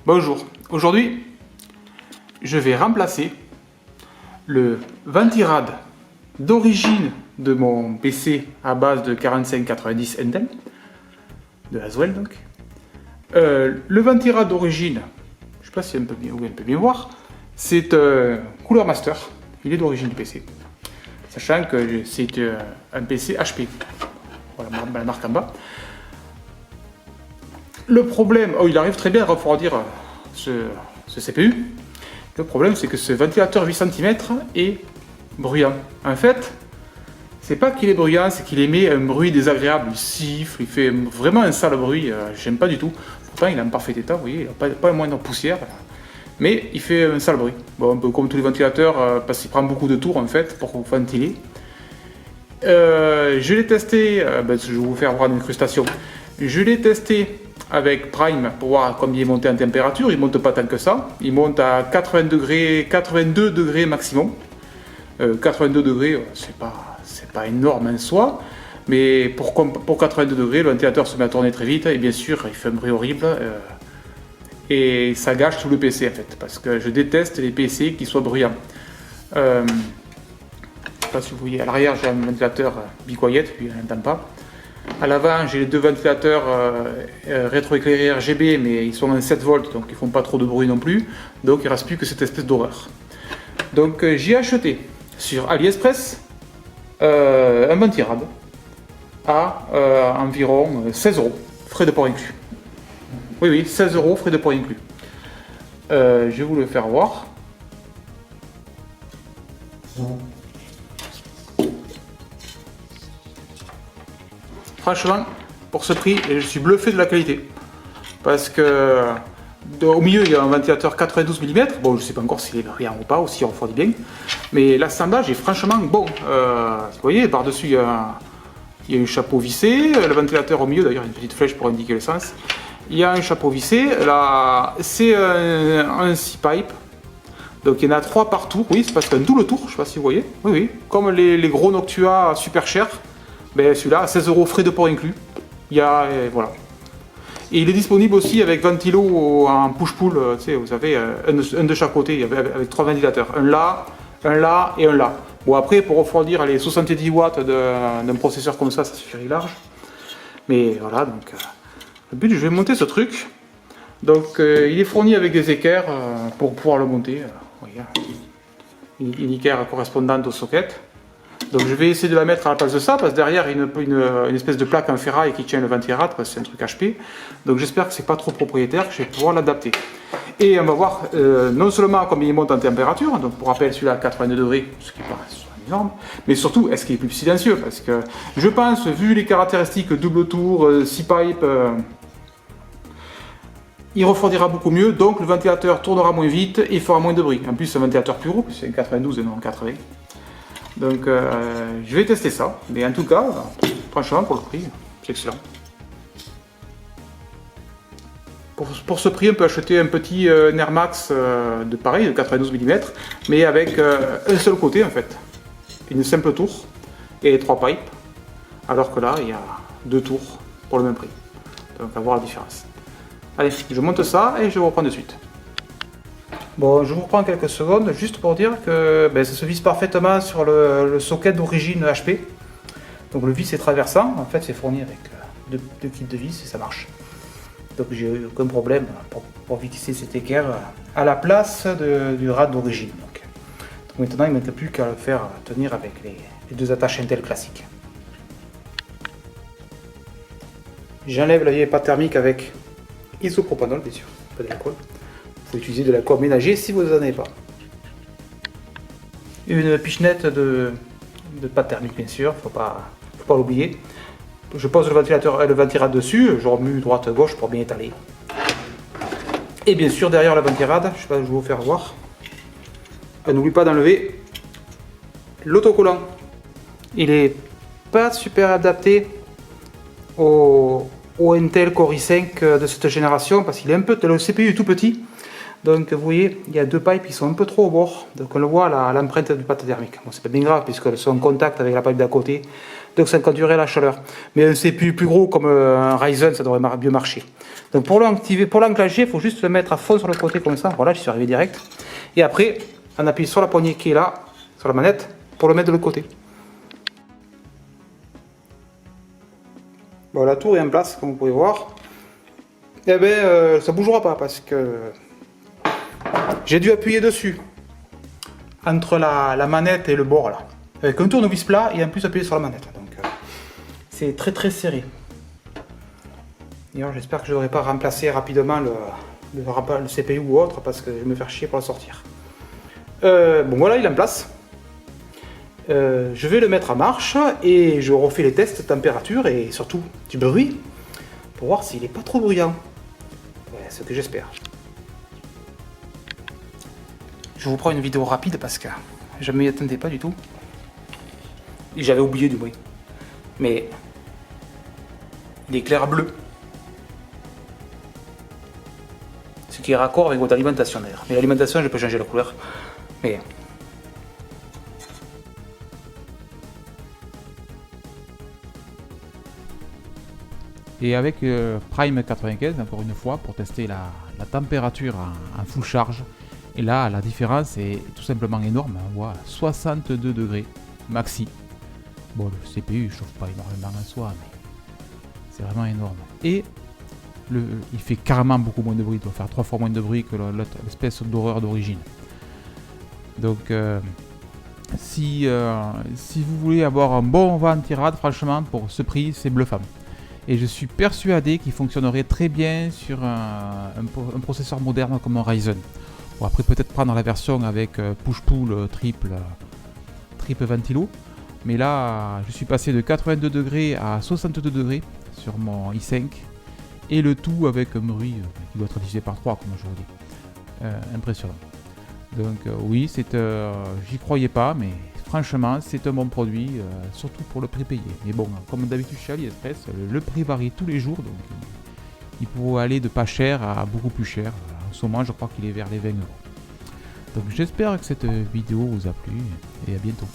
Bonjour, aujourd'hui je vais remplacer le Ventirad d'origine de mon PC à base de 4590 Intel, de Haswell donc. Le Ventirad d'origine, je ne sais pas si on peut bien voir, c'est Cooler Master, il est d'origine du PC. Sachant que c'est un PC HP, voilà la marque en bas. Le problème, il arrive très bien à refroidir ce CPU. Le problème, c'est que ce ventilateur 8 cm est bruyant. En fait, c'est pas qu'il est bruyant, c'est qu'il émet un bruit désagréable. Il siffle, il fait vraiment un sale bruit. J'aime pas du tout. Pourtant, il est en parfait état, vous voyez, il n'a pas la moindre poussière. Mais il fait un sale bruit. Bon, un peu comme tous les ventilateurs, parce qu'il prend beaucoup de tours en fait pour ventiler. Je l'ai testé, je vais vous faire voir l'incrustation. Je l'ai testé avec Prime pour voir combien il est monté en température. Il monte pas tant que ça. Il monte à 82 degrés maximum. 82 degrés, c'est pas énorme en soi. Mais pour 82 degrés, le ventilateur se met à tourner très vite. Et bien sûr, il fait un bruit horrible. Et ça gâche tout le PC en fait. Parce que je déteste les PC qui soient bruyants. Je ne sais pas si vous voyez, à l'arrière j'ai un ventilateur Be Quiet, lui il n'entend pas. À l'avant, j'ai les deux ventilateurs rétroéclairés RGB, mais ils sont en 7 volts, donc ils font pas trop de bruit non plus. Donc il ne reste plus que cette espèce d'horreur. Donc j'ai acheté sur AliExpress un Ventirad à environ 16 €, frais de port inclus. Oui, 16 €, frais de port inclus. Je vais vous le faire voir. Franchement, pour ce prix, je suis bluffé de la qualité. Parce que au milieu, il y a un ventilateur 92 mm. Bon, je ne sais pas encore s'il est brillant ou pas, ou s'il refroidit bien. Mais l'assemblage est franchement bon. Vous voyez, par-dessus, il y a un chapeau vissé. Le ventilateur au milieu, d'ailleurs, une petite flèche pour indiquer le sens. Il y a un chapeau vissé. Là, c'est un 6 pipe. Donc il y en a 3 par tour. Oui, c'est parce qu'un double tour, je ne sais pas si vous voyez. Oui. Comme les gros Noctua super chers. Ben, celui-là, à 16 € frais de port inclus. Voilà. Et il est disponible aussi avec ventilo en push-pull. Vous savez, un de chaque côté, avec 3 ventilateurs. Un là et un là. Bon, après, pour refroidir les 70 watts d'un processeur comme ça suffirait large. Mais voilà, donc le but, je vais monter ce truc. Donc il est fourni avec des équerres pour pouvoir le monter. Une équerre correspondante au socket. Donc je vais essayer de la mettre à la place de ça, parce que derrière il y a une espèce de plaque en ferraille qui tient le Ventirad, parce que c'est un truc HP. Donc j'espère que c'est pas trop propriétaire, que je vais pouvoir l'adapter. Et on va voir non seulement combien il monte en température, donc pour rappel celui-là à 82 degrés, ce qui paraît énorme, mais surtout est-ce qu'il est plus silencieux, parce que je pense, vu les caractéristiques double tour, 6 pipe, il refroidira beaucoup mieux, donc le ventilateur tournera moins vite et fera moins de bruit. En plus c'est un ventilateur plus gros, c'est un 92 et non un 80. Donc je vais tester ça, mais en tout cas, franchement pour le prix, c'est excellent. Pour ce prix, on peut acheter un petit Nermax de pareil, de 92 mm, mais avec un seul côté en fait, une simple tour et 3 pipes, alors que là il y a 2 tours pour le même prix. Donc à voir la différence. Allez, je monte ça et je vous reprends de suite. Bon, je vous reprends quelques secondes juste pour dire que ça se visse parfaitement sur le socket d'origine HP. Donc le vis est traversant, en fait c'est fourni avec deux kits de vis et ça marche. Donc j'ai eu aucun problème pour visser cette équerre à la place du rad d'origine. Donc maintenant il ne manque plus qu'à le faire tenir avec les deux attaches Intel classiques. J'enlève la vieille pâte thermique avec isopropanol bien sûr, pas d'alcool. Il faut utiliser de l'alcool ménager si vous n'en avez pas. Une pichenette de pâte thermique bien sûr, faut pas l'oublier. Je pose le Ventirad dessus, je remue droite-gauche pour bien étaler. Et bien sûr derrière le Ventirad, je sais pas, je vais vous faire voir. N'oublie pas d'enlever l'autocollant. Il est pas super adapté au Intel Core i5 de cette génération parce qu'il est un peu, le CPU est tout petit. Donc vous voyez, il y a 2 pipes qui sont un peu trop au bord, donc on le voit à l'empreinte de pâte thermique. Bon, c'est pas bien grave puisqu'elles sont en contact avec la pipe d'à côté, donc ça conduirait la chaleur. Mais un CPU plus gros comme un Ryzen, ça devrait mieux marcher. Donc pour l'enclencher, il faut juste le mettre à fond sur le côté comme ça. Voilà, je suis arrivé direct. Et après, on appuie sur la poignée qui est là, sur la manette, pour le mettre de l'autre côté. Bon, la tour est en place, comme vous pouvez voir. Eh bien, ça ne bougera pas parce que j'ai dû appuyer dessus, entre la manette et le bord là, avec un tournevis plat et en plus appuyer sur la manette. Donc c'est très très serré. D'ailleurs, j'espère que je ne devrais pas remplacer rapidement le CPU ou autre parce que je vais me faire chier pour le sortir. Bon, voilà, il est en place. Je vais le mettre en marche et je refais les tests de température et surtout du bruit pour voir s'il n'est pas trop bruyant. Ouais, ce que j'espère. Je vous prends une vidéo rapide parce que je ne m'y attendais pas du tout. Et j'avais oublié du bruit. Mais il éclaire bleu. Ce qui est raccord avec votre alimentation d'ailleurs. Mais l'alimentation, je peux changer la couleur. Mais Et avec Prime 95, encore une fois, pour tester la température en full charge. Et là, la différence est tout simplement énorme. On voit 62 degrés maxi. Bon, le CPU ne chauffe pas énormément en soi, mais c'est vraiment énorme. Et il fait carrément beaucoup moins de bruit. Il doit faire 3 fois moins de bruit que l'espèce d'horreur d'origine. Donc, si vous voulez avoir un bon vent tirade, franchement, pour ce prix, c'est bluffant. Et je suis persuadé qu'il fonctionnerait très bien sur un processeur moderne comme un Ryzen. Bon, après peut-être prendre la version avec push-pull triple ventilo. Mais là, je suis passé de 82 degrés à 62 degrés sur mon i5. Et le tout avec un bruit qui doit être divisé par 3, comme je vous dis. Impressionnant. Donc oui, j'y croyais pas, mais franchement, c'est un bon produit, surtout pour le prix payé. Mais bon, comme d'habitude chez AliExpress, le prix varie tous les jours, donc il pourrait aller de pas cher à beaucoup plus cher. En ce moment, je crois qu'il est vers les 20 euros. Donc j'espère que cette vidéo vous a plu, et à bientôt.